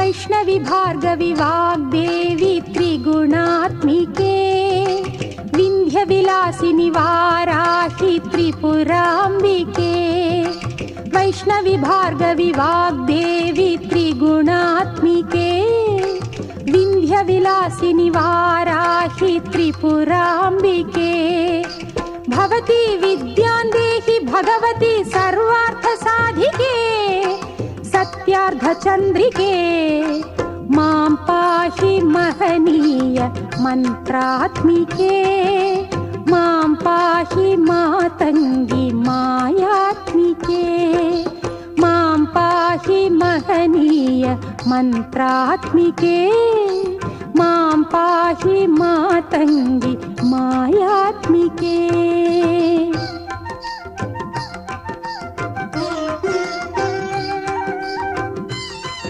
वैष्णवी भार्गवी वाग्देवी त्रिगुणात्मिके विन्ध्यविलासिनि वाराहि त्रिपुराम्बिके वैष्णवी भार्गवी वाग्देवी त्रिगुणात्मिके विन्ध्यविलासिनि वाराहि त्रिपुराम्बिके भवती विद्यां देहि भगवती सर्वार्थसाधिके सत्यार्धचन्द्रिके मां पाहि महनीय मन्त्रात्मिके मां पाहि मातङ्गी मायात्मिके मां पाहि महनीय मन्त्रात्मिके मां पाहि मातङ्गी मायात्मिके।